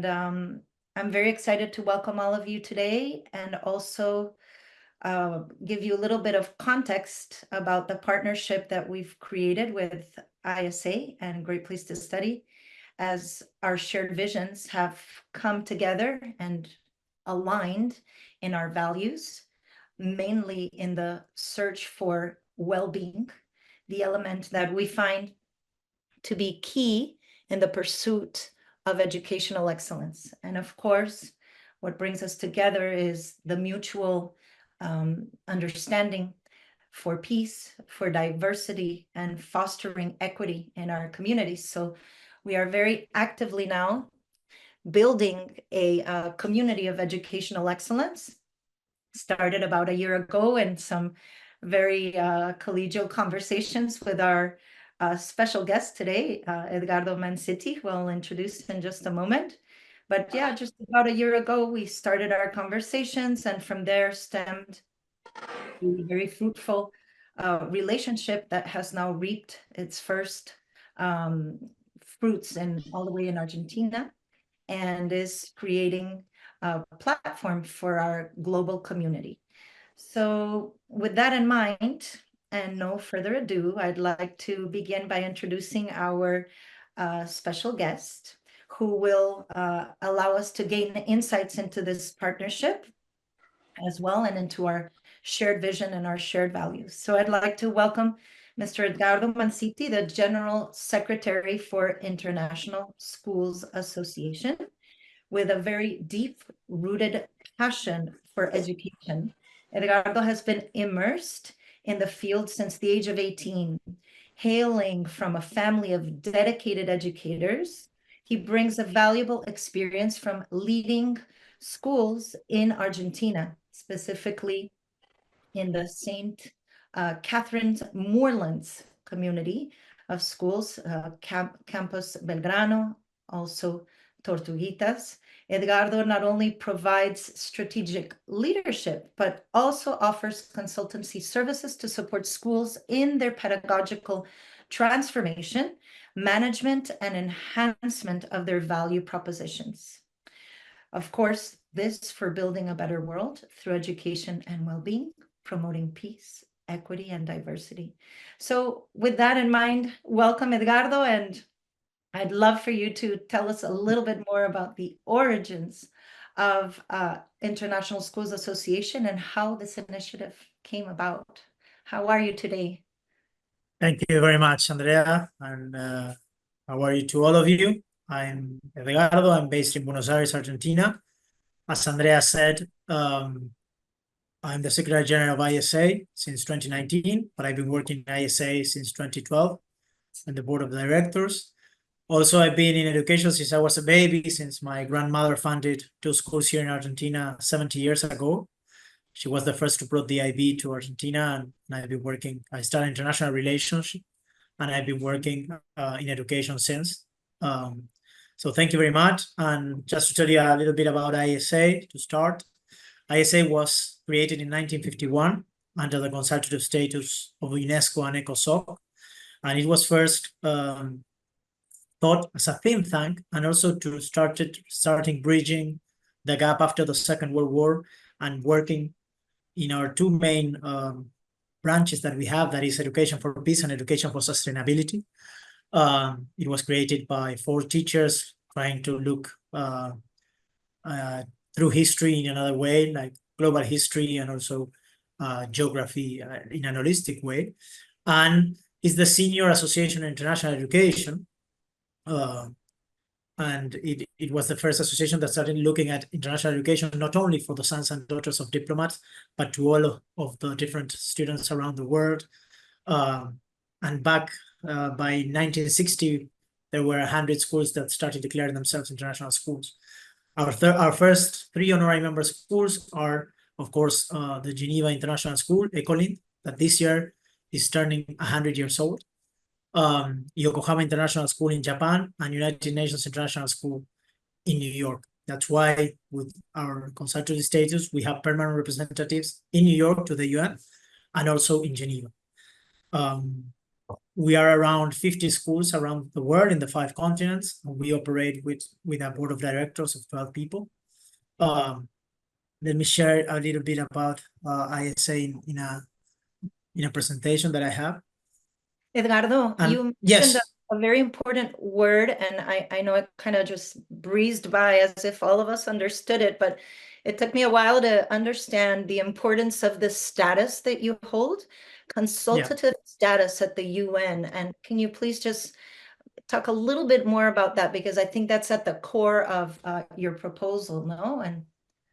I'm very excited to welcome all of you today and also give you a little bit of context about the partnership that we've created with ISA and Great Place to Study, as our shared visions have come together and aligned in our values, mainly in the search for well-being, the element that we find to be key in the pursuit of educational excellence. And of course, what brings us together is the mutual understanding for peace, for diversity, and fostering equity in our communities. So we are very actively now building a community of educational excellence. Started about a year ago, and some very collegial conversations with our special guest today, Edgardo Manzitti, who I'll introduce in just a moment. But yeah, just about a year ago, we started our conversations, and from there stemmed a very fruitful relationship that has now reaped its first fruits all the way in Argentina, and is creating a platform for our global community. So with that in mind, and no further ado, I'd like to begin by introducing our special guest, who will allow us to gain insights into this partnership as well, and into our shared vision and our shared values. So I'd like to welcome Mr. Edgardo Manzitti, the General Secretary for International Schools Association, with a very deep-rooted passion for education. Edgardo has been immersed in the field since the age of 18. Hailing from a family of dedicated educators, he brings a valuable experience from leading schools in Argentina, specifically in the St. Catherine's Moorlands community of schools, Campus Belgrano, also Tortuguitas. Edgardo not only provides strategic leadership, but also offers consultancy services to support schools in their pedagogical transformation, management, and enhancement of their value propositions. Of course, this for building a better world through education and well-being, promoting peace, equity, and diversity. So with that in mind, welcome, Edgardo, and I'd love for you to tell us a little bit more about the origins of International Schools Association and how this initiative came about. How are you today? Thank you very much, Andrea, and how are you to all of you? I'm Edgardo. I'm based in Buenos Aires, Argentina. As Andrea said, I'm the Secretary General of ISA since 2019, but I've been working in ISA since 2012 and the Board of Directors. Also, I've been in education since I was a baby, since my grandmother founded 2 schools here in Argentina 70 years ago. She was the first to bring the IB to Argentina, and I've been working. I started international relations, and I've been working in education since. So thank you very much. And just to tell you a little bit about ISA to start, ISA was created in 1951 under the consultative status of UNESCO and ECOSOC, and it was first thought as a think tank, and also to starting bridging the gap after the Second World War and working in our 2 main branches that we have, that is education for peace and education for sustainability. It was created by 4 teachers trying to look through history in another way, like global history and also geography in an holistic way. And it's the senior association in international education. And it was the first association that started looking at international education, not only for the sons and daughters of diplomats, but to all of the different students around the world. And back by 1960, there were 100 schools that started declaring themselves international schools. Our first 3 honorary member schools are, of course, the Geneva International School, ECOLIN, that this year is turning 100 years old. Yokohama International School in Japan, and United Nations International School in New York. That's why with our consultative status, we have permanent representatives in New York to the UN and also in Geneva. we are around 50 schools around the world in the 5 continents. We operate with a board of directors of 12 people. Let me share a little bit about ISA in a presentation that I have. Edgardo, And you mentioned yes, a very important word, and I know it kind of just breezed by as if all of us understood it, but it took me a while to understand the importance of the status that you hold, consultative status at the UN. And can you please just talk a little bit more about that? Because I think that's at the core of your proposal, no? And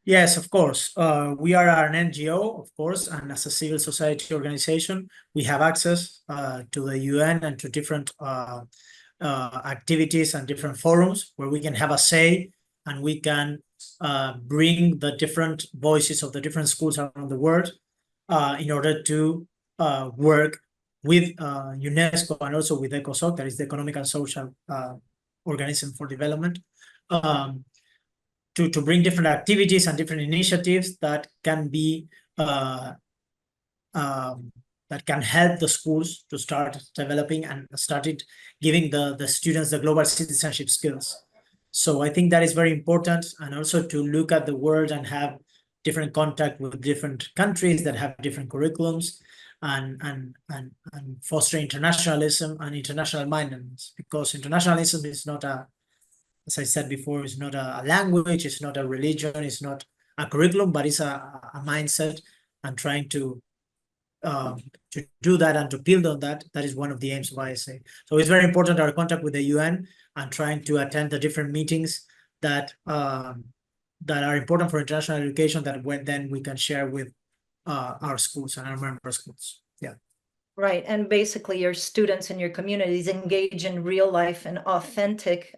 yes, of course. We are an NGO, of course, and as a civil society organization, we have access to the UN and to different activities and different forums where we can have a say, and we can bring the different voices of the different schools around the world in order to work with UNESCO and also with ECOSOC, that is the Economic and Social Organism for Development, to bring different activities and different initiatives that can be that can help the schools to start developing and started giving the students the global citizenship skills. So I think that is very important, and also to look at the world and have different contact with different countries that have different curriculums, and foster internationalism and international mindedness, because internationalism is not a, as I said before, it's not a language, it's not a religion, it's not a curriculum, but it's a mindset, and trying to do that and to build on that. That is one of the aims of ISA. So it's very important our contact with the UN and trying to attend the different meetings that that are important for international education, that then we can share with our schools and our member schools. Yeah. right, and basically your students and your communities engage in real life and authentic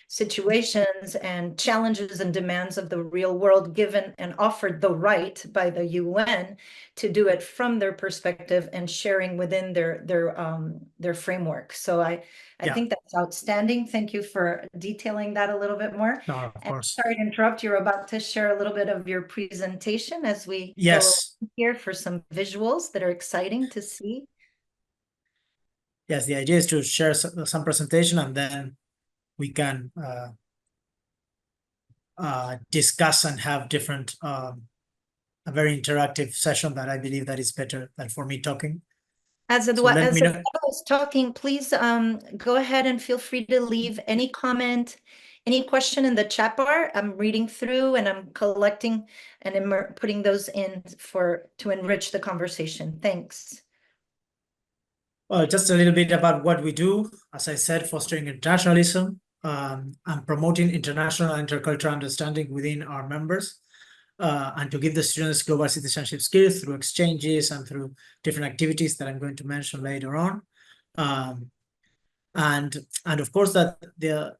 situations and challenges and demands of the real world, given and offered the right by the UN to do it from their perspective and sharing within their framework. So I think that's outstanding. Thank you for detailing that a little bit more. No, of And course. sorry to interrupt, you're about to share a little bit of your presentation as we Yes. go here for some visuals that are exciting to see. Yes, the idea is to share some presentation, and then we can discuss and have different a very interactive session that I believe that is better than for me talking. As So let me know. I was talking, please go ahead and feel free to leave any comment, any question in the chat bar. I'm reading through and I'm collecting and putting those in to enrich the conversation. Thanks. Just a little bit about what we do. As I said, fostering internationalism and promoting international and intercultural understanding within our members, and to give the students global citizenship skills through exchanges and through different activities that I'm going to mention later on. And of course that the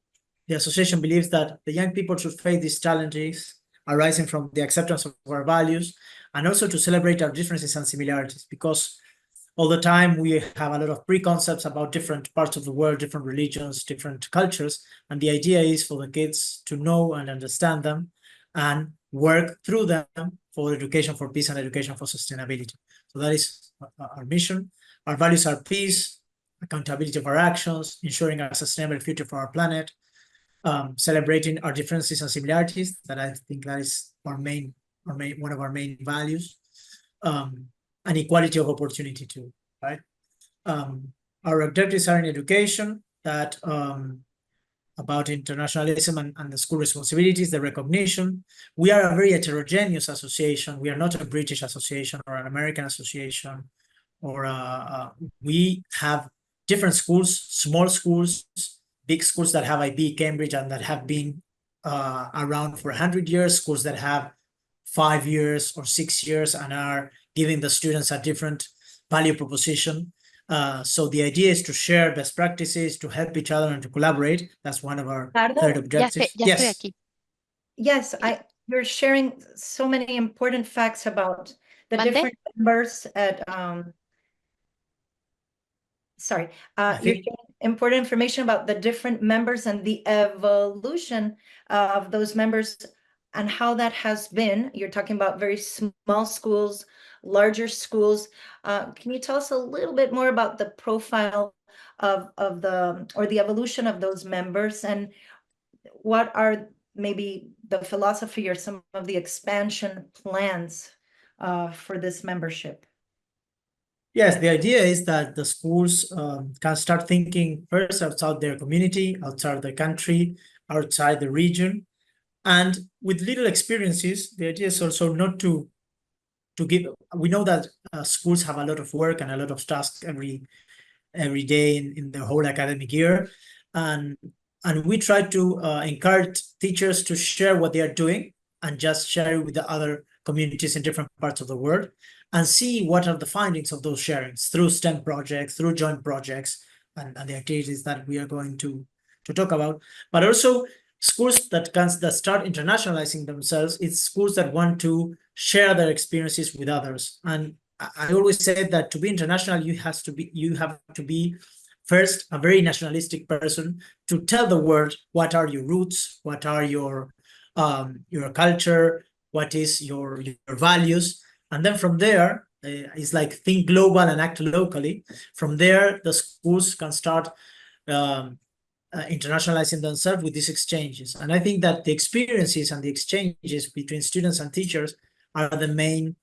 association believes that the young people should face these challenges arising from the acceptance of our values, and also to celebrate our differences and similarities, because all the time we have a lot of preconcepts about different parts of the world, different religions, different cultures, and the idea is for the kids to know and understand them and work through them for education for peace and education for sustainability. So that is our mission. Our values are peace, accountability of our actions, ensuring a sustainable future for our planet, celebrating our differences and similarities, that I think that is one of our main values, and equality of opportunity too, right? Our objectives are in education, that about internationalism and the school responsibilities, the recognition. We are a very heterogeneous association. We are not a British association or an American association, or we have different schools, small schools, big schools that have IB, Cambridge, and that have been around for 100 years, schools that have 5 years or 6 years and are giving the students a different value proposition. So the idea is to share best practices, to help each other and to collaborate. That's one of our third objectives. Ya estoy aquí. Yes, you're sharing so many important facts about the ¿Mandé? different members at sorry, you're sharing important information about the different members and the evolution of those members and how that has been. You're talking about very small schools, larger schools. Can you tell us a little bit more about the profile of the evolution of those members, and what are maybe the philosophy or some of the expansion plans for this membership? Yes, the idea is that the schools can start thinking first outside their community, outside the country, outside the region. And with little experiences, the idea is also not to give. We know that schools have a lot of work and a lot of tasks every day in the whole academic year, and we try to encourage teachers to share what they are doing and just share it with the other communities in different parts of the world, and see what are the findings of those sharings through STEM projects, through joint projects, and the activities that we are going to talk about. But also schools that start internationalizing themselves. It's schools that want to share their experiences with others. And I always say that to be international, you have to be first a very nationalistic person, to tell the world what are your roots, what are your culture, what is your values, and then from there it's like think global and act locally. From there, the schools can start internationalizing themselves with these exchanges. And I think that the experiences and the exchanges between students and teachers are the main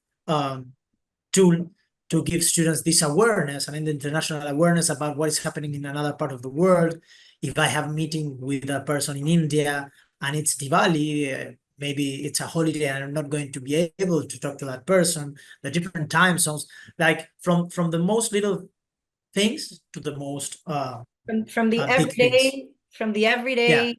tool to give students this awareness and international awareness about what is happening in another part of the world. If I have a meeting with a person in India and it's Diwali, maybe it's a holiday and I'm not going to be able to talk to that person. The different time zones, like from the most little things to the most From the big things. Yeah. everyday,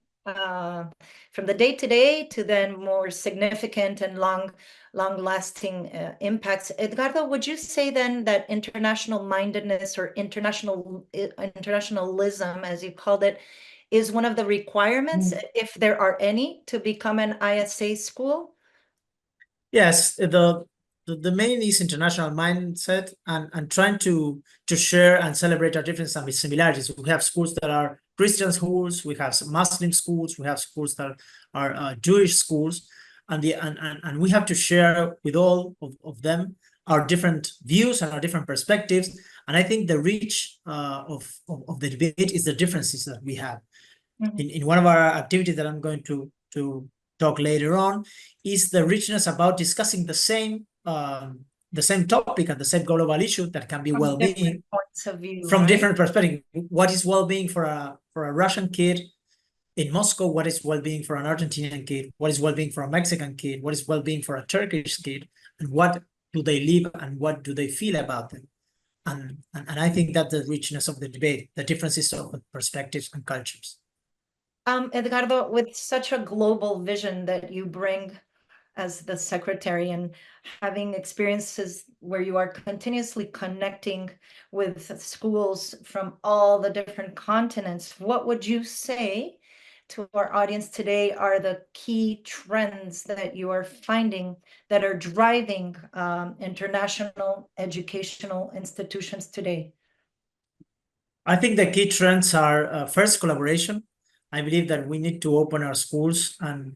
from the day to day to then more significant and long lasting impacts. Edgardo, would you say then that international mindedness or internationalism, as you called it, is one of the requirements, if there are any, to become an ISA school? Yes, the main is international mindset and trying to share and celebrate our differences and similarities. We have schools that are Christian schools, we have some Muslim schools, we have schools that are Jewish schools, and we have to share with all of them our different views and our different perspectives. And I think the reach of the debate is the differences that we have. In one of our activities that I'm going to talk later on is the richness about discussing the same topic and the same global issue that can be From well-being different points of view, from right? different perspectives. What is well-being for a Russian kid in Moscow? What is well-being for an Argentinian kid? What is well-being for a Mexican kid? What is well-being for a Turkish kid? And what do they live and what do they feel about them? And I think that the richness of the debate, the differences of perspectives and cultures. Edgardo, with such a global vision that you bring as the secretary, and having experiences where you are continuously connecting with schools from all the different continents, what would you say to our audience today are the key trends that you are finding that are driving international educational institutions today? I think the key trends are first, collaboration. I believe that we need to open our schools and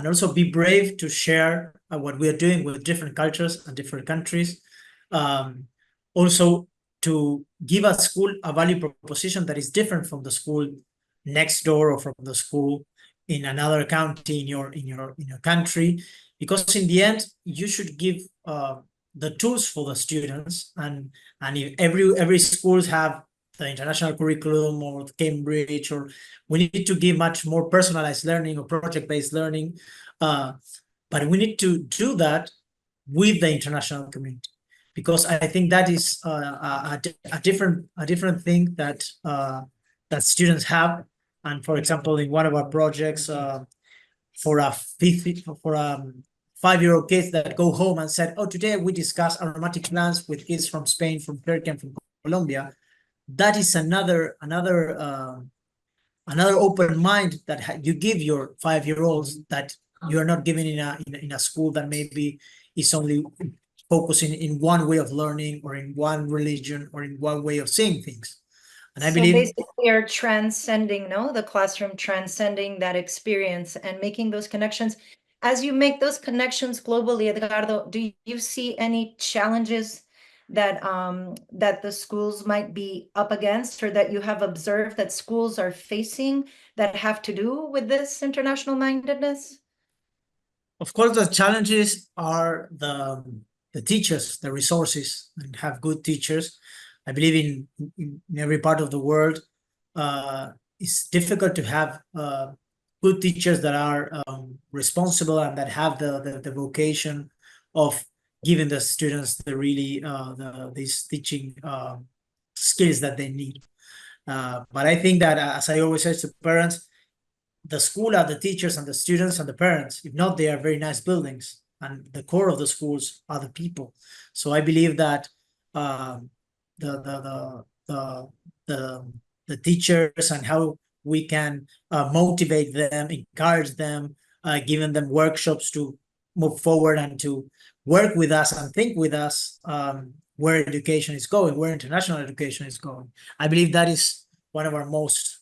also be brave to share what we are doing with different cultures and different countries. Also, to give a school a value proposition that is different from the school next door or from the school in another county in your country, because in the end you should give the tools for the students, and if every schools have the international curriculum or Cambridge, or we need to give much more personalized learning or project-based learning, but we need to do that with the international community, because I think that is a different thing that that students have. And for example, in one of our projects, for a 5-year-old kids that go home and said, "Oh, today we discussed aromatic plants with kids from Spain, from Turkey, and from Colombia." That is another open mind that you give your 5-year-olds, that you're not giving in a school that maybe is only focusing in one way of learning or in one religion or in one way of seeing things. And I believe basically you're transcending, the classroom, transcending that experience and making those connections. as you make those connections globally, Edgardo, do you see any challenges that that the schools might be up against, or that you have observed that schools are facing that have to do with this international mindedness? Of course, the challenges are the teachers, the resources, and have good teachers. I believe in every part of the world, it's difficult to have good teachers that are responsible and that have the vocation of giving the students the really these teaching skills that they need. But I think that, as I always say to parents, the school are the teachers and the students and the parents. If not, they are very nice buildings, and the core of the schools are the people. So I believe that the, the the the the the teachers and how we can motivate them, encourage them, giving them workshops to move forward and to work with us and think with us, where education is going, where international education is going. I believe that is one of our most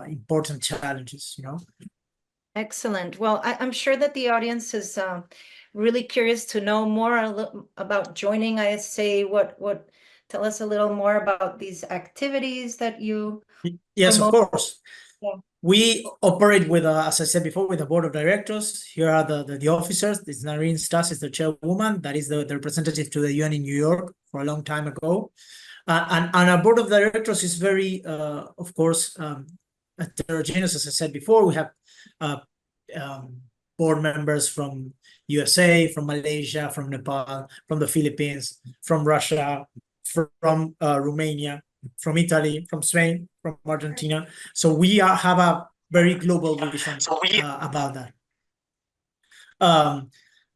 important challenges, you know. Excellent. Well, I'm sure that the audience is really curious to know more about joining ISA. Tell us a little more about these activities that you Yes, of promote. course. Yeah. We operate with, as I said before, with a board of directors. Here are the officers. This is Narine Stas, is the chairwoman. That is the representative to the UN in New York for a long time ago. And our board of directors is very, of course, heterogeneous. As I said before, we have uh, board members from USA, from Malaysia, from Nepal, from the Philippines, from Russia, from Romania, from Italy, from Spain, from Argentina. So we have a very global vision about that.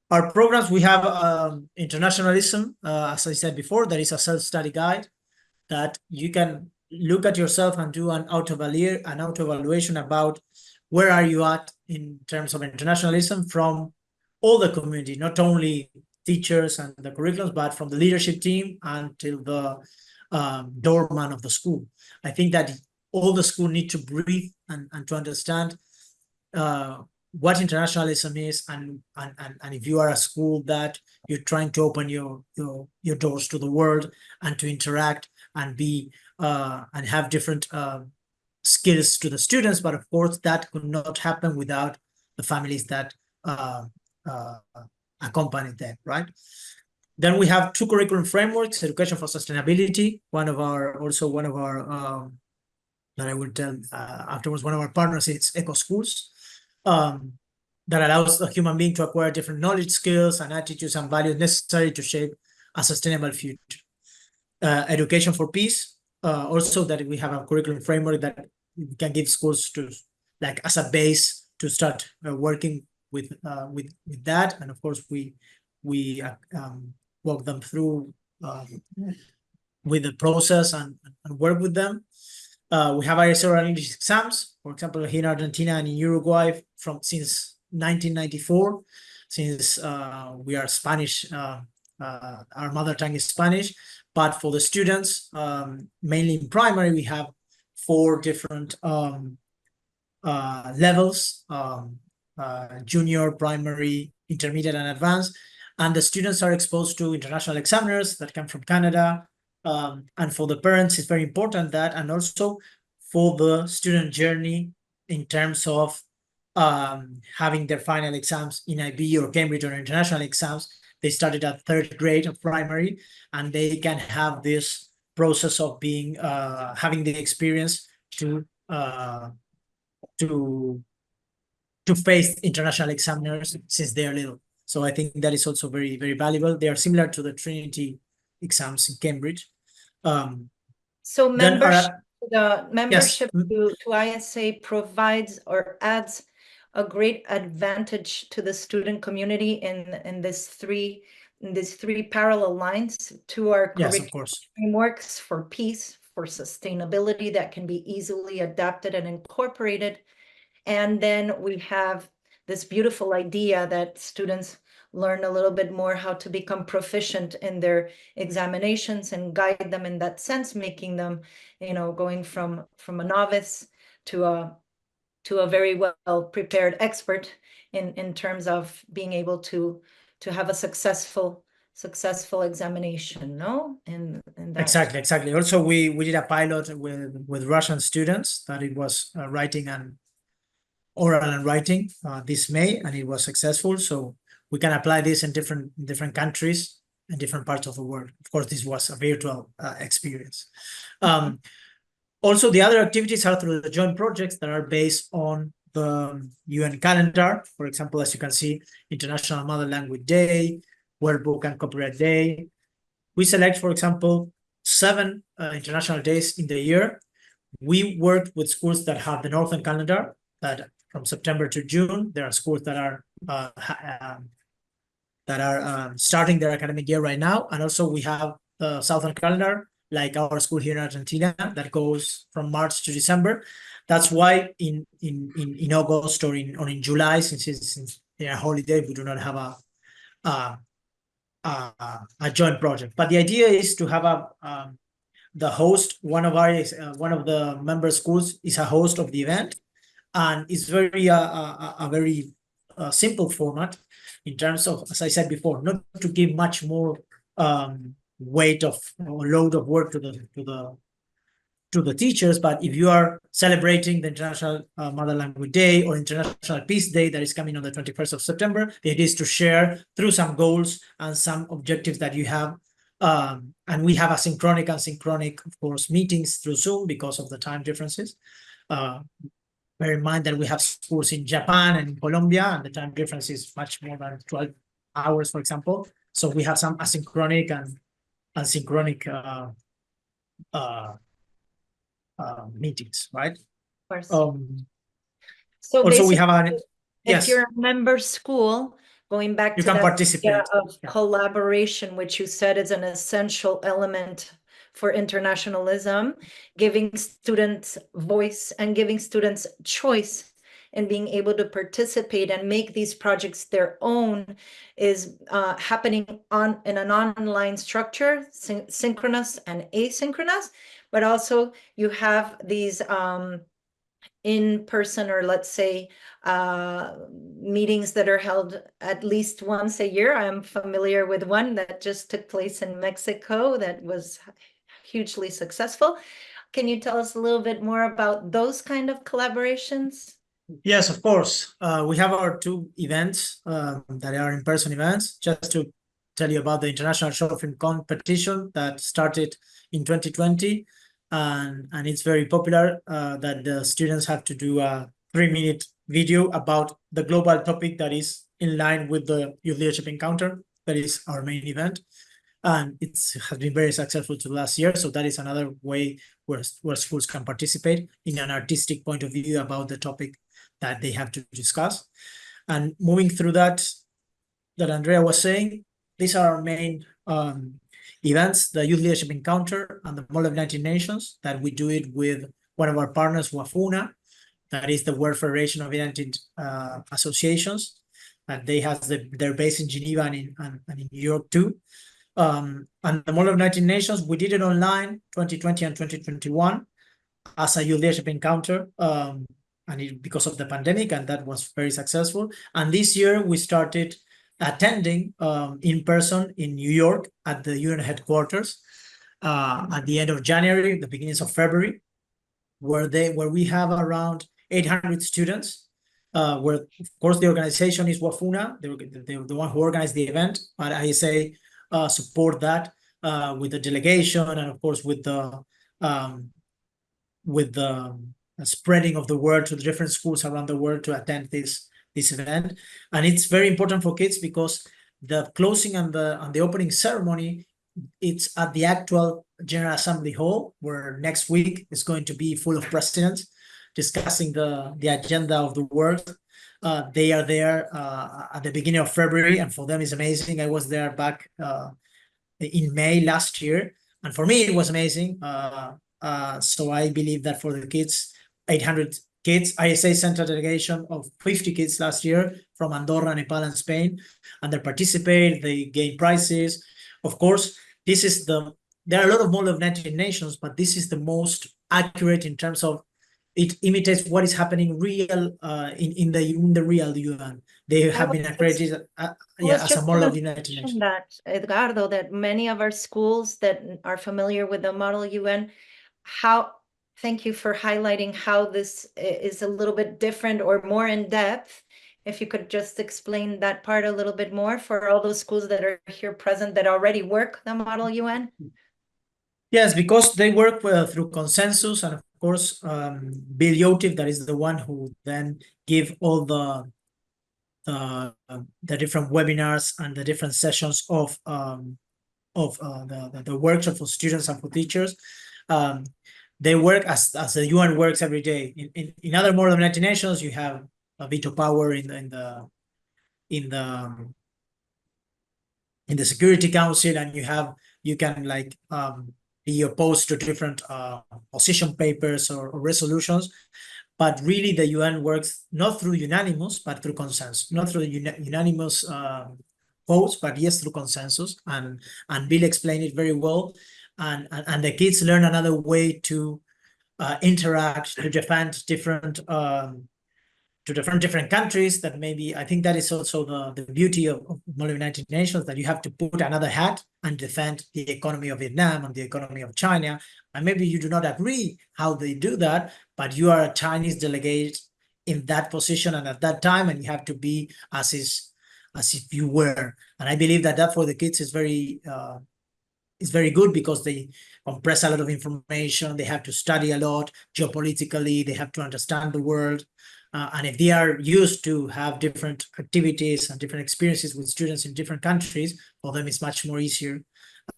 Our programs, we have internationalism. As I said before, there is a self-study guide that you can look at yourself and do an auto-evaluation about where are you at in terms of internationalism from all the community, not only teachers and the curriculums, but from the leadership team until the doorman of the school. I think that all the school need to breathe and to understand what internationalism is, and if you are a school that you're trying to open your doors to the world and to interact and be and have different skills to the students, but of course that could not happen without the families that accompany them, right? Then we have two curriculum frameworks: education for sustainability. One of our that I will tell afterwards. One of our partners is Eco Schools, that allows the human being to acquire different knowledge, skills, and attitudes and values necessary to shape a sustainable future. Education for peace. Also, that we have a curriculum framework that we can give schools to, like, as a base to start working with that, and of course we walk them through with the process and work with them. We have ISO English exams, for example, here in Argentina and in Uruguay since 1994, since we are Spanish, our mother tongue is Spanish. But for the students, mainly in primary, we have 4 different levels: junior, primary, intermediate, and advanced. And the students are exposed to international examiners that come from Canada. And for the parents, it's very important that, and also for the student journey in terms of having their final exams in IB or Cambridge or international exams, they started at 3rd grade of primary, and they can have this process of being having the experience to face international examiners since they are little. So I think that is also very, very valuable. They are similar to the Trinity exams in Cambridge. So Then membership, yes. membership to ISA provides or adds a great advantage to the student community in these three parallel lines to our Yes, of curriculum course. frameworks for peace, for sustainability that can be easily adapted and incorporated. And then we have this beautiful idea that students learn a little bit more how to become proficient in their examinations and guide them in that sense, making them, going from a novice to a very well prepared expert in terms of being able to have a successful examination, no? In that. Exactly. Also, we did a pilot with Russian students that it was writing and oral and writing this May, and it was successful. So we can apply this in different countries and different parts of the world. Of course, this was a virtual experience. Also, the other activities are through the joint projects that are based on the UN calendar. For example, as you can see, International Mother Language Day, World Book and Copyright Day. We select, for example, 7 international days in the year. We work with schools that have the Northern calendar, that from September to June, there are schools that are starting their academic year right now. And also we have the Southern calendar, like our school here in Argentina, that goes from March to December. That's why in August or in July, since it's a holiday, we do not have a joint project. But the idea is to have the host, one of the member schools is a host of the event, and it's very a very simple format in terms of, as I said before, not to give much more weight of or load of work to the teachers, but if you are celebrating the International Mother Language Day or International Peace Day that is coming on the 21st of September, it is to share through some goals and some objectives that you have. And we have asynchronous and synchronic, of course, meetings through Zoom because of the time differences. Bear in mind that we have schools in Japan and in Colombia, and the time difference is much more than 12 hours, for example. So we have some asynchronous and synchronic meetings, right? Of course. So also we have if you're a member school, going back you to can that participate idea of collaboration, which you said is an essential element for internationalism, giving students voice and giving students choice and being able to participate and make these projects their own is happening in an online structure, synchronous and asynchronous, but also you have these in person, or let's say meetings that are held at least once a year. I'm familiar with one that just took place in Mexico that was hugely successful. Can you tell us a little bit more about those kind of collaborations? Yes, of course. We have our 2 events that are in-person events. Just to tell you about the International Short Film Competition that started in 2020. And it's very popular that the students have to do a 3-minute video about the global topic that is in line with the Youth Leadership Encounter. That is our main event. And it has been very successful to last year. So that is another way where schools can participate in an artistic point of view about the topic that they have to discuss. And moving through that Andrea was saying, these are our main events, the Youth Leadership Encounter and the Mall of 19 Nations, that we do it with one of our partners, WAFUNA, that is the World Federation of United Associations, and they have their base in Geneva and in New York too. And the Mall of 19 Nations, we did it online 2020 and 2021 as a Youth Leadership Encounter, and because of the pandemic, and that was very successful. And this year we started attending in person in New York at the UN headquarters at the end of January, the beginnings of February, where we have around 800 students. Where of course the organization is WAFUNA, the one who organized the event, but ISA support that with the delegation and of course with the spreading of the word to the different schools around the world to attend this event. And it's very important for kids because the closing and the opening ceremony, it's at the actual General Assembly Hall, where next week is going to be full of presidents discussing the agenda of the world. They are there at the beginning of February, and for them it's amazing. I was there back in May last year, and for me it was amazing. So I believe that for the kids, 800 kids, ISA sent a delegation of 50 kids last year from Andorra, Nepal, and Spain, and they participate, they gain prizes. Of course, there are a lot of Mall of 19 Nations, but this is the most accurate in terms of it imitates what is happening real in the real UN, they I have was been just, accredited, I was as a just model gonna of the United mention Nations. that, Edgardo, that many of our schools that are familiar with the Model UN, how, thank you for highlighting how this is a little bit different or more in depth. If you could just explain that part a little bit more for all those schools that are here present that already work the Model UN. Yes, because they work through consensus, and of course, Bill Yotif, that is the one who then give all the different webinars and the different sessions of the workshop for students and for teachers. They work as the UN works every day. In other more than United Nations, you have a veto power in the in the Security Council, and you can like be opposed to different position papers or resolutions. But really, the UN works not through unanimous, but through consensus, not through unanimous votes, but yes, through consensus. And Bill explained it very well. And the kids learn another way to interact, to defend different countries. That maybe I think that is also the beauty of Model United Nations, that you have to put another hat and defend the economy of Vietnam and the economy of China. And maybe you do not agree how they do that, but you are a Chinese delegate in that position and at that time, and you have to be as if you were. And I believe that for the kids is very good, because they compress a lot of information. They have to study a lot geopolitically. They have to understand the world. And if they are used to have different activities and different experiences with students in different countries, for them it's much more easier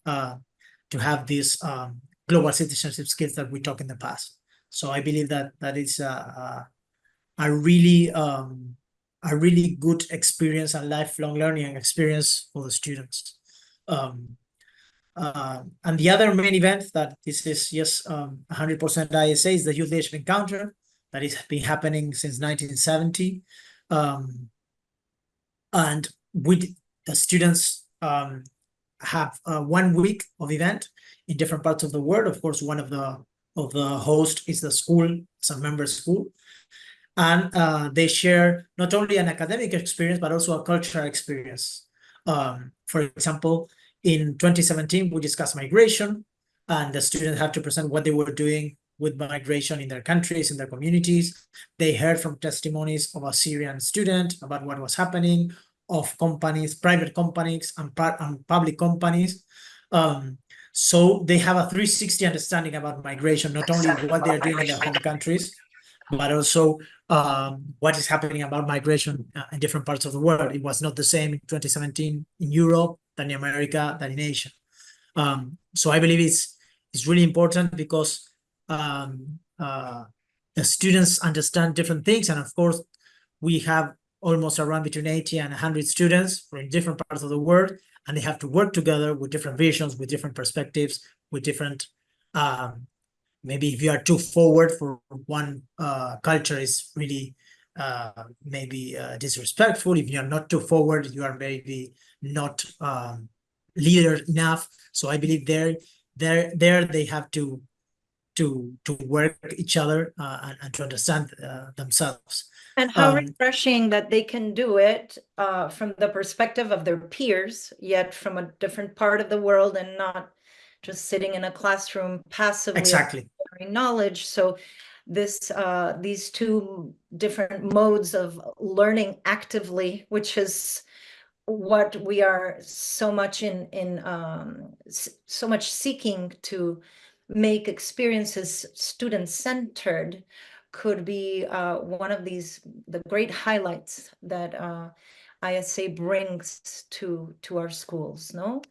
to have these global citizenship skills that we talked in the past. So I believe that is a really good experience and lifelong learning experience for the students. And the other main event that this is just 100% ISA is the Youth Leadership Encounter that has been happening since 1970. And the students have 1 week of event in different parts of the world. Of course, one of the host is the school, some member school. And they share not only an academic experience, but also a cultural experience. For example, in 2017, we discussed migration, and the students had to present what they were doing with migration in their countries, in their communities. They heard from testimonies of a Syrian student about what was happening, of companies, private companies and public companies. So they have a 360 understanding about migration, not only what they're doing in their home countries, but also what is happening about migration in different parts of the world. It was not the same in 2017 in Europe than in America than in Asia. So I believe it's really important, because the students understand different things. And of course, we have almost around between 80 and 100 students from different parts of the world, and they have to work together with different visions, with different perspectives, with different maybe if you are too forward for one culture, is really maybe disrespectful. If you are not too forward, you are maybe not leader enough. So I believe there they have to work each other and to understand themselves. And how refreshing that they can do it from the perspective of their peers, yet from a different part of the world, and not just sitting in a classroom passively Exactly. acquiring knowledge. So these two different modes of learning actively, which is what we are so much so much seeking to make experiences student-centered, could be one of the great highlights that ISA brings to our schools, no?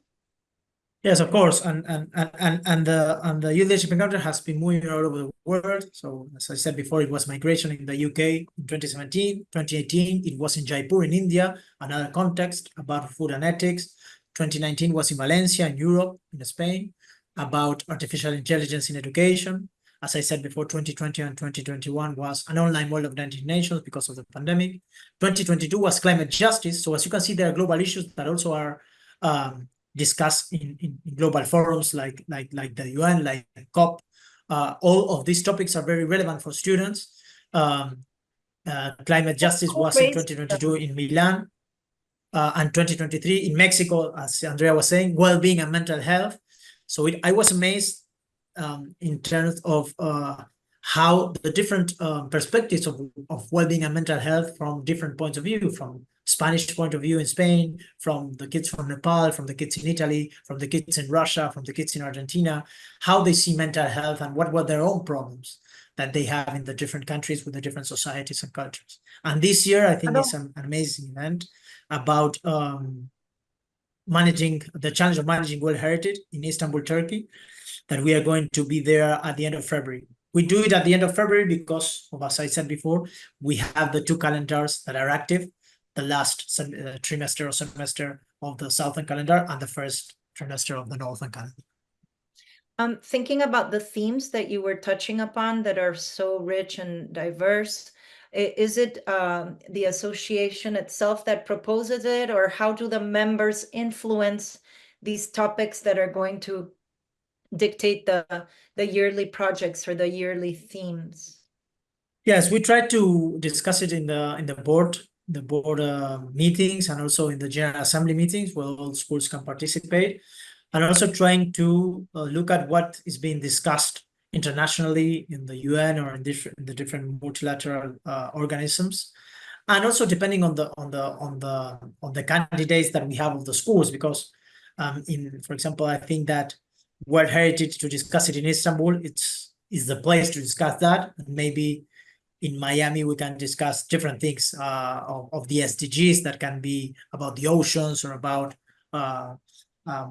Yes, of course, and the youth leadership encounter has been moving all over the world. So as I said before, it was migration in the UK in 2017, 2018, it was in Jaipur in India, another context about food and ethics. 2019 was in Valencia in Europe, in Spain, about artificial intelligence in education. As I said before, 2020 and 2021 was an online World of 19 Nations because of the pandemic. 2022 was climate justice. So as you can see, there are global issues that also are discussed in global forums like the UN, like COP. All of these topics are very relevant for students. Climate justice Who was in raised 2022 in Milan, and 2023 in Mexico, as Andrea was saying, well-being and mental health. So I was amazed in terms of how the different perspectives of well-being and mental health from different points of view, from Spanish point of view in Spain, from the kids from Nepal, from the kids in Italy, from the kids in Russia, from the kids in Argentina, how they see mental health and what were their own problems that they have in the different countries with the different societies and cultures. And this year, I think is an amazing event about managing the challenge of managing World Heritage in Istanbul, Turkey, that we are going to be there at the end of February. We do it at the end of February because, as I said before, we have the two calendars that are active, the last trimester or semester of the Southern calendar and the first trimester of the Northern calendar. Thinking about the themes that you were touching upon that are so rich and diverse, is it the association itself that proposes it, or how do the members influence these topics that are going to dictate the yearly projects or the yearly themes? Yes, we try to discuss it in the board meetings, and also in the General Assembly meetings where all schools can participate, and also trying to look at what is being discussed internationally in the UN or in the different multilateral organisms, and also depending on the candidates that we have of the schools, because for example, I think that World Heritage, to discuss it in Istanbul, is the place to discuss that, and maybe in Miami, we can discuss different things of the SDGs that can be about the oceans or about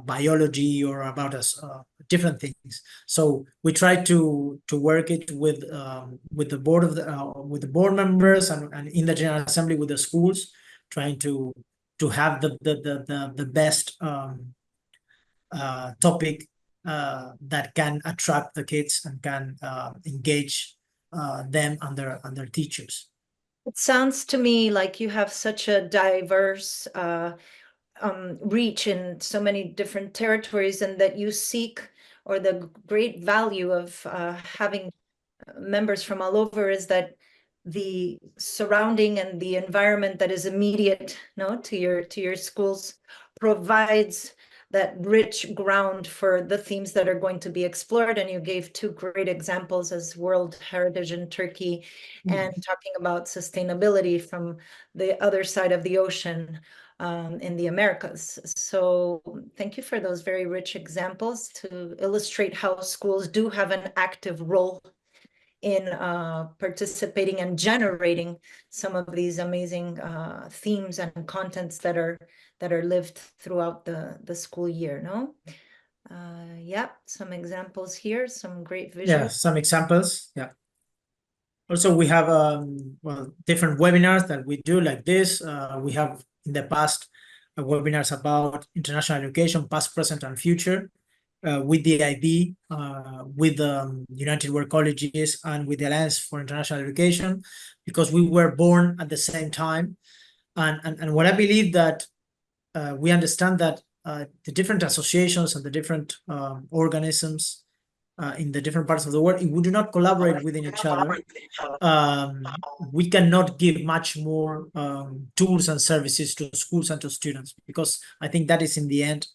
biology or about different things. So we try to work it with the board with the board members and in the General Assembly with the schools, trying to have the best topic that can attract the kids and can engage them and their teachers. It sounds to me like you have such a diverse reach in so many different territories, and that you seek, or the great value of having members from all over is that the surrounding and the environment that is immediate, no, to your schools provides that rich ground for the themes that are going to be explored. And you gave two great examples as World Heritage in Turkey and talking about sustainability from the other side of the ocean in the Americas. So thank you for those very rich examples to illustrate how schools do have an active role in participating and generating some of these amazing themes and contents that are lived throughout the school year, no? Yeah, some examples here, some great visuals. Yeah, some examples. Yeah. Also, we have different webinars that we do like this. We have in the past webinars about international education, past, present, and future, with the IB, with the United World Colleges, and with the Alliance for International Education, because we were born at the same time. And what I believe that we understand that the different associations and the different organisms in the different parts of the world, if we do not collaborate within each other, we cannot give much more tools and services to schools and to students, because I think that is in the end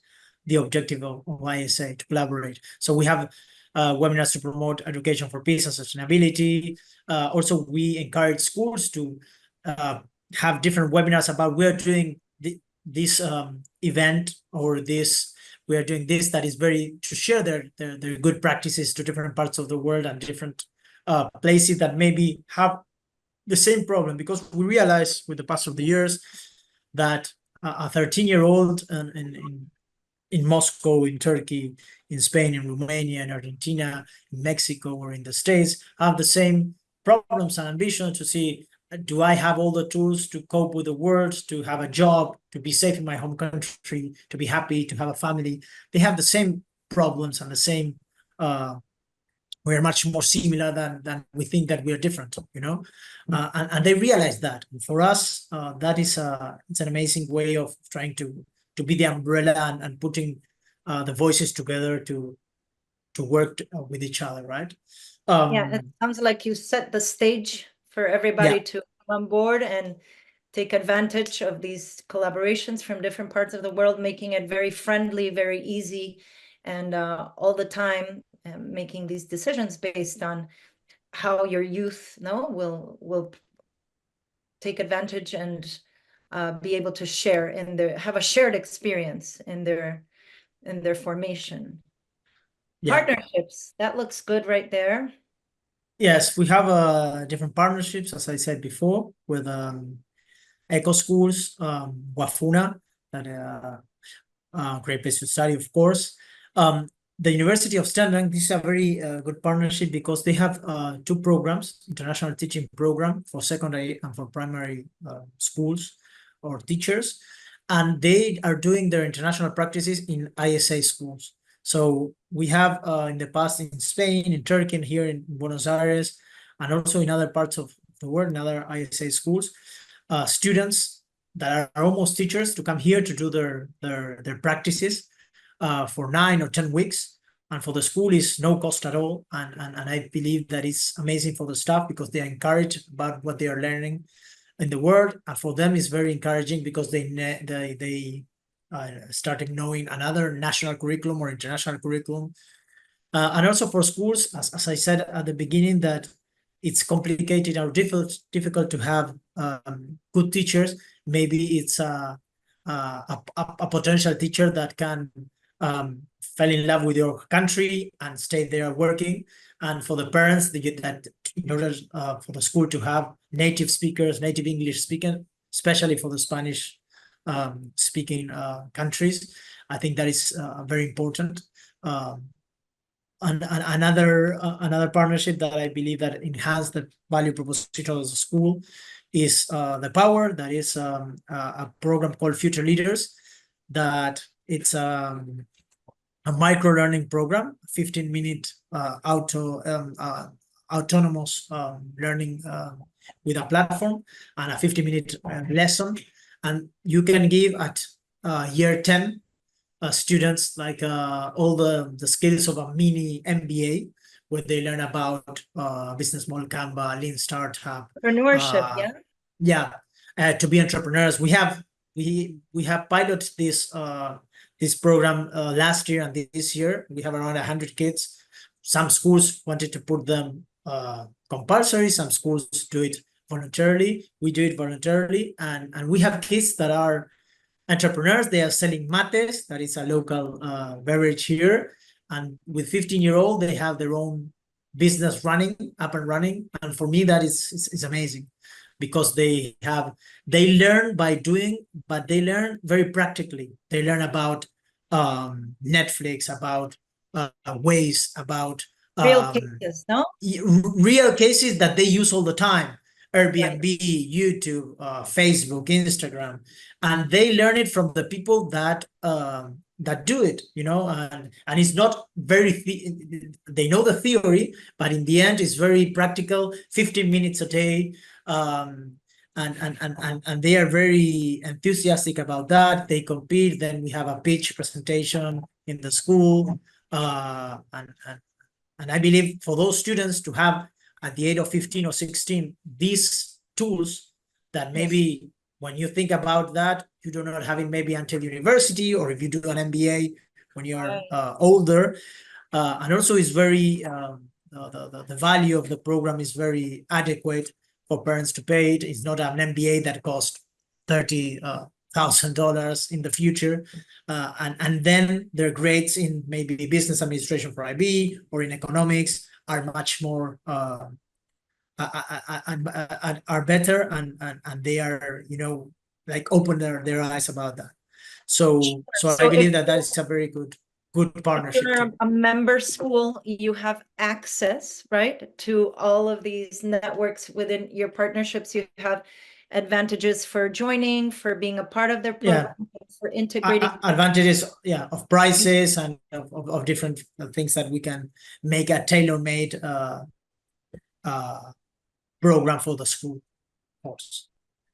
the objective of ISA, to collaborate. So we have webinars to promote education for peace and sustainability. Also, we encourage schools to have different webinars about we're doing this event, or this we are doing this, that is very to share their good practices to different parts of the world and different places that maybe have the same problem, because we realize with the pass of the years that a 13-year-old in Moscow, in Turkey, in Spain, in Romania, in Argentina, in Mexico, or in the States have the same problems and ambition to see, do I have all the tools to cope with the world, to have a job, to be safe in my home country, to be happy, to have a family? They have the same problems and the same, we are much more similar than we think that we are different, you know? And they realize that. And for us, that is it's an amazing way of trying to be the umbrella and putting the voices together to work with each other, right? Yeah, it sounds like you set the stage for everybody to come on board and take advantage of these collaborations from different parts of the world, making it very friendly, very easy, and all the time making these decisions based on how your youth will take advantage and be able to share in their have a shared experience in their formation. Yeah. Partnerships, that looks good right there. Yes, we have different partnerships, as I said before, with eco schools, Wafuna, that great place to study, of course. The University of Stanford, this is a very good partnership because they have two programs, international teaching program for secondary and for primary schools or teachers, and they are doing their international practices in ISA schools. So we have in the past in Spain, in Turkey, and here in Buenos Aires, and also in other parts of the world, in other ISA schools, students that are almost teachers to come here to do their practices for 9 or 10 weeks. And for the school is no cost at all. And I believe that it's amazing for the staff because they are encouraged about what they are learning in the world. And for them, it's very encouraging because they started knowing another national curriculum or international curriculum. And also for schools, as I said at the beginning, that it's complicated or difficult to have good teachers. Maybe it's a potential teacher that can fell in love with your country and stay there working. And for the parents, they get that in order for the school to have native speakers, native English speaking, especially for the Spanish speaking countries. I think that is very important. And another partnership that I believe that enhanced the value proposition of the school is the Power. That is a program called Future Leaders. That it's a micro learning program, 15-minute autonomous learning with a platform and a 50-minute lesson, and you can give at year 10 students like all the skills of a mini MBA, where they learn about business model, Canva, lean startup, Entrepreneurship, yeah. yeah, to be entrepreneurs. We have piloted this program last year, and this year we have around 100 kids. Some schools wanted to put them compulsory, some schools do it voluntarily. We do it voluntarily, and we have kids that are entrepreneurs. They are selling mates, that is a local beverage here, and with 15-year-old they have their own business up and running. And for me that is amazing, because they learn by doing, but they learn very practically. They learn about Netflix, about ways, about Real cases, no? real cases that they use all the time. Airbnb, Right. YouTube, Facebook, Instagram, and they learn it from the people that do it, and it's not very they know the theory, but in the end it's very practical. 15 minutes a day, and they are very enthusiastic about that. They compete. Then we have a pitch presentation in the school, and I believe for those students to have at the age of 15 or 16 these tools, that maybe when you think about that, you do not have it maybe until university, or if you do an MBA when you are older. And also is very the value of the program is very adequate for parents to pay it. It's not an MBA that costs $30,000 in the future, and then their grades in maybe business administration for IB or in economics are much more are better, and they are like open their eyes about that. So I believe that is a very good partnership. If you're a member school, you have access, right, to all of these networks within your partnerships. You have advantages for joining, for being a part of their program, for integrating. Advantages, of prices and of different things that we can make a tailor-made program for the school course.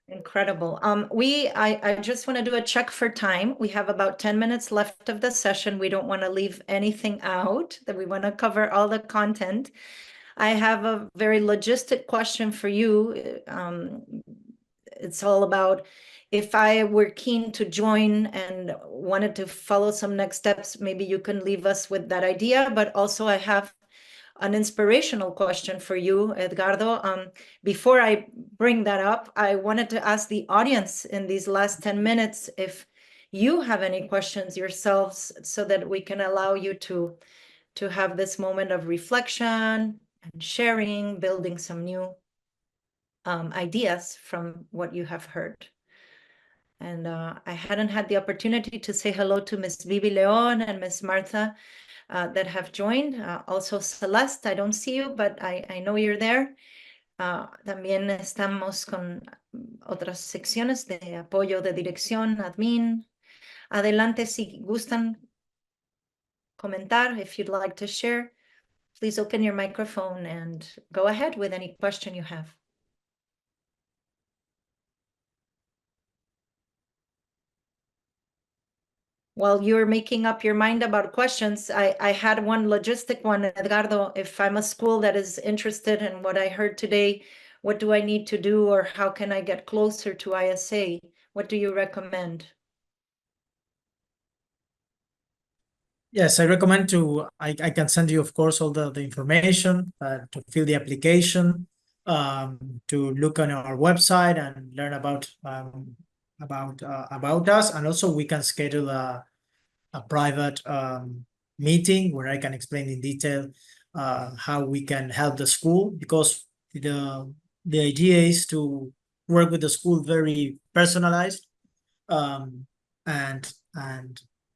Incredible. I just want to do a check for time. We have about 10 minutes left of the session. We don't want to leave anything out, that we want to cover all the content. I have a very logistic question for you. It's all about if I were keen to join and wanted to follow some next steps, maybe you can leave us with that idea. But also I have an inspirational question for you, Edgardo. Before I bring that up, I wanted to ask the audience in these last 10 minutes if you have any questions yourselves so that we can allow you to have this moment of reflection and sharing, building some new ideas from what you have heard. And I hadn't had the opportunity to say hello to Miss Vivi Leon and Miss Martha that have joined. Also Celeste, I don't see you, but I know you're there. También estamos con otras secciones de apoyo de dirección, admin. Adelante si gustan comentar, if you'd like to share. Please open your microphone and go ahead with any question you have. While you're making up your mind about questions, I had one logistic one, Edgardo. If I'm a school that is interested in what I heard today, what do I need to do or how can I get closer to ISA? What do you recommend? Yes, I recommend I can send you, of course, all the information to fill the application, to look on our website and learn about us. And also we can schedule a private meeting where I can explain in detail how we can help the school, because the idea is to work with the school very personalized, and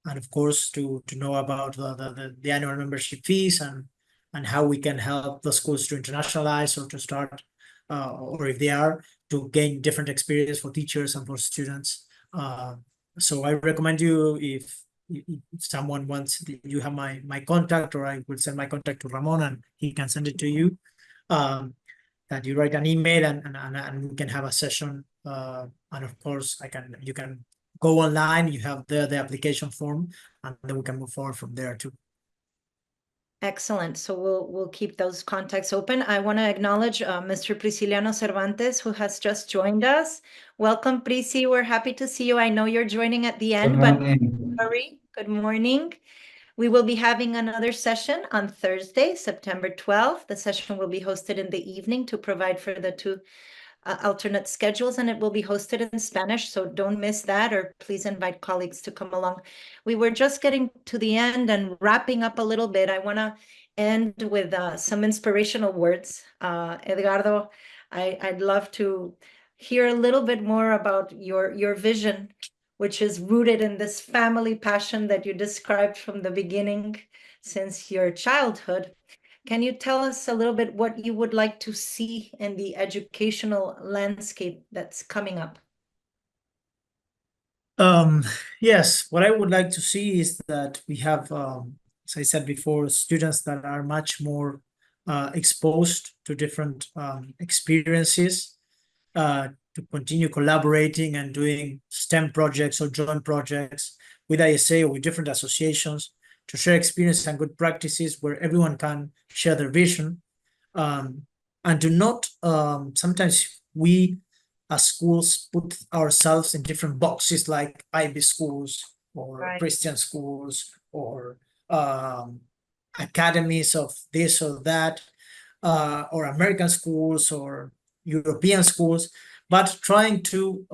of course to know about the annual membership fees and how we can help the schools to internationalize or to start or if they are to gain different experience for teachers and for students. So I recommend you, if someone wants, you have my contact, or I will send my contact to Ramon and he can send it to you, that you write an email and we can have a session, and of course you can go online, you have the application form, and then we can move forward from there too. Excellent. So we'll keep those contacts open. I want to acknowledge Mr. Prisciliano Cervantes, who has just joined us. Welcome, Prisi. We're happy to see you. I know you're joining at the end, but sorry. Good morning. We will be having another session on Thursday, September 12th. The session will be hosted in the evening to provide for the two alternate schedules, and it will be hosted in Spanish, so don't miss that, or please invite colleagues to come along. We were just getting to the end and wrapping up a little bit. I want to end with some inspirational words. Edgardo, I'd love to hear a little bit more about your vision, which is rooted in this family passion that you described from the beginning since your childhood. Can you tell us a little bit what you would like to see in the educational landscape that's coming up? Yes, what I would like to see is that we have, as I said before, students that are much more exposed to different experiences, to continue collaborating and doing STEM projects or joint projects with ISA or with different associations, to share experience and good practices where everyone can share their vision, and to not, sometimes we as schools put ourselves in different boxes, like IB schools or Right. Christian schools or academies of this or that, or American schools or European schools, but trying to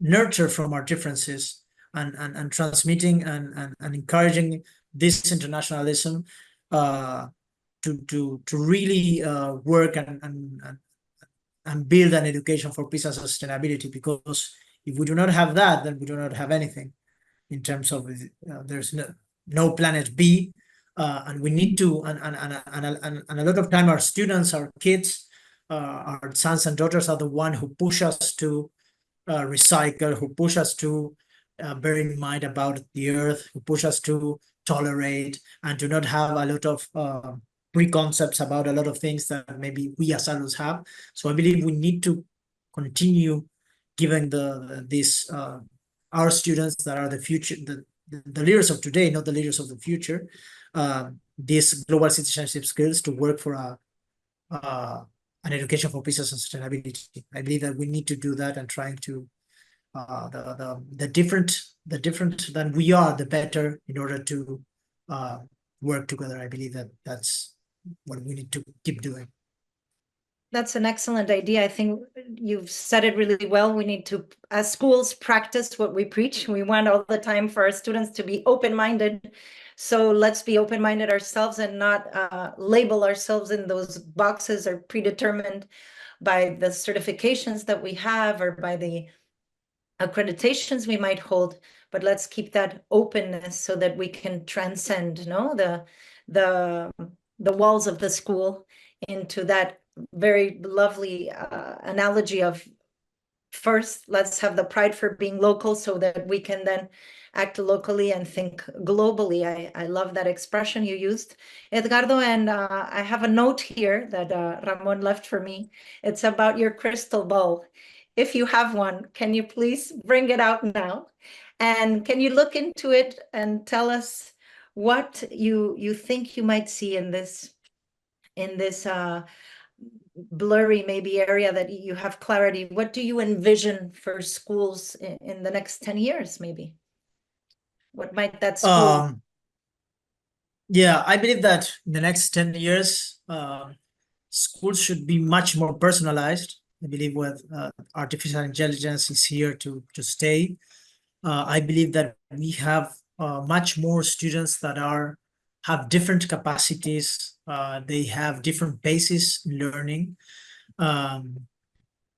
nurture from our differences and transmitting and encouraging this internationalism, to really work and build an education for peace and sustainability. Because if we do not have that, then we do not have anything in terms of there's no planet B, and we need to, and a lot of time our students, our kids, our sons and daughters are the one who push us to recycle, who push us to bear in mind about the earth, who push us to tolerate and to not have a lot of preconcepts about a lot of things that maybe we as adults have. So I believe we need to continue giving these our students that are the future, the leaders of today, not the leaders of the future, these global citizenship skills to work for an education for peace and sustainability. I believe that we need to do that and trying to the different than we are, the better in order to work together. I believe that that's what we need to keep doing. That's an excellent idea. I think you've said it really well. We need to, as schools, practice what we preach. We want all the time for our students to be open-minded. So let's be open-minded ourselves and not label ourselves in those boxes or predetermined by the certifications that we have or by the accreditations we might hold. But let's keep that openness so that we can transcend, the walls of the school into that very lovely analogy of first, let's have the pride for being local so that we can then act locally and think globally. I love that expression you used, Edgardo. And I have a note here that Ramon left for me. It's about your crystal ball. If you have one, can you please bring it out now? And can you look into it and tell us what you think you might see in this blurry maybe area that you have clarity? What do you envision for schools in the next 10 years, maybe? What might that school? Yeah, I believe that in the next 10 years, schools should be much more personalized. I believe with artificial intelligence is here to stay. I believe that we have much more students that have different capacities. They have different bases in learning. And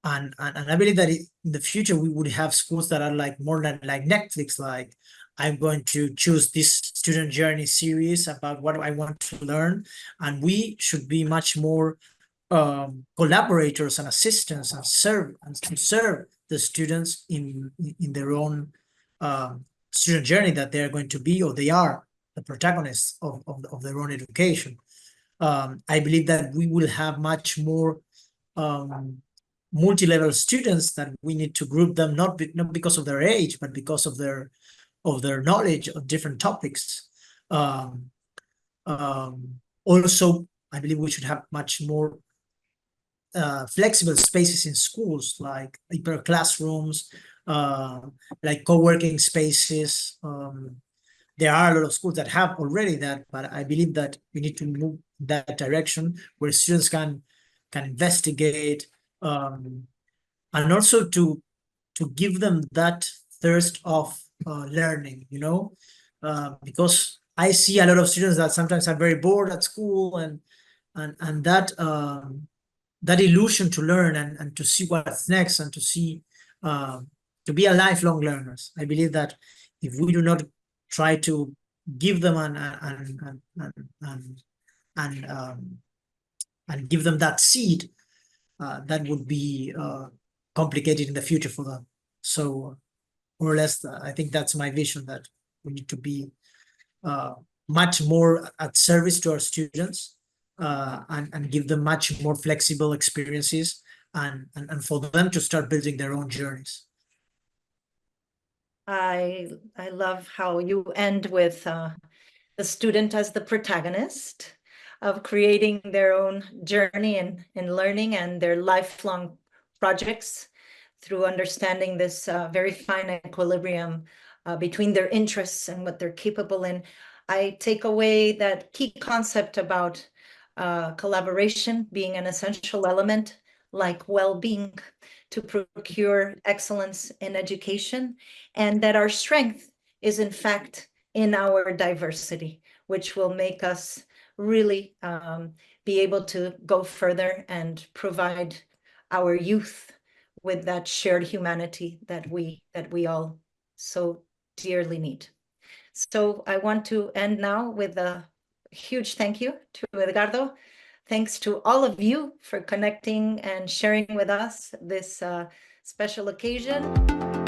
I believe that in the future we would have schools that are like more than like Netflix, like I'm going to choose this student journey series about what I want to learn, and we should be much more collaborators and assistants and to serve the students in their own student journey that they are going to be, or they are the protagonists of their own education. I believe that we will have much more multi-level students that we need to group them not because of their age, but because of their knowledge of different topics. Also, I believe we should have much more flexible spaces in schools, like hyper classrooms, like co-working spaces. There are a lot of schools that have already that, but I believe that we need to move that direction where students can investigate, and also to give them that thirst of learning, because I see a lot of students that sometimes are very bored at school, and that illusion to learn and to see what's next, and to see to be a lifelong learners. I believe that if we do not try to give them and give them that seed, that would be complicated in the future for them. So more or less, I think that's my vision, that we need to be much more at service to our students, and give them much more flexible experiences, and for them to start building their own journeys. I love how you end with the student as the protagonist of creating their own journey in learning and their lifelong projects through understanding this very fine equilibrium between their interests and what they're capable in. I take away that key concept about collaboration being an essential element, like well-being, to procure excellence in education, and that our strength is in fact in our diversity, which will make us really be able to go further and provide our youth with that shared humanity that we all so dearly need. So I want to end now with a huge thank you to Edgardo. Thanks to all of you for connecting and sharing with us this special occasion.